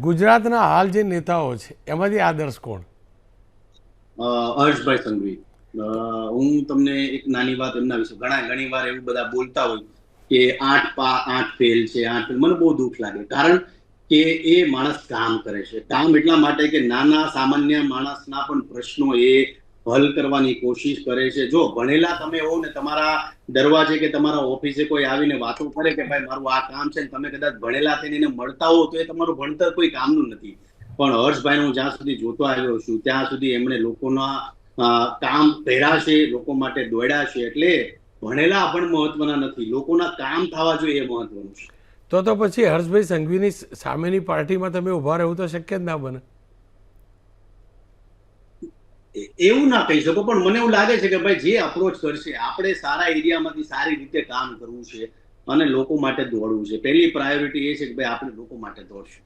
ગુજરાતના હાલ જે નેતાઓ છે એમાંથી આદર્શ કોણ? હર્ષભાઈ સંઘવી. હું તમને એક નાની વાત એમના વિશે, ઘણી વાર એવું બધા બોલતા હોય કે 8 ફેલ છે, 8 ફેલ. મને બહુ દુઃખ લાગે, કારણ કે એ માણસ કામ કરે છે. કામ એટલા માટે કે નાના સામાન્ય માણસના પણ પ્રશ્નો એ હલ કરવાની કોશિશ કરે છે. જો ભણેલા તમે હો ને, તમારા દરવાજે કે તમારા ઓફિસે કોઈ આવીને વાતો કરે કે ભાઈ મારું આ કામ છે, તમે કદાચ ભણેલા થઈને એને મળતા હો તો એ તમારું ભણતર કોઈ કામનું નથી. પણ હર્ષભાઈ હું જ્યાં સુધી જોતો આવ્યો છું ત્યાં સુધી એમણે લોકોના કામ કર્યા છે, લોકો માટે દોડ્યા છે. એટલે ભણેલા પણ મહત્વના નથી, લોકોના કામ થવા જોઈએ એ મહત્વનું છે. તો પછી હર્ષભાઈ સંઘવીની સામેની પાર્ટીમાં તમે ઊભા રહેવું તો શક્ય જ ના બને. એવું ના કહી શકો, પણ મને એવું લાગે છે કે ભાઈ જે અપ્રોચ કરશે, આપણે સારા એરિયામાંથી સારી રીતે કામ કરવું છે અને લોકો માટે દોડવું છે. પહેલી પ્રાયોરિટી એ છે કે ભાઈ આપણે લોકો માટે દોડશું.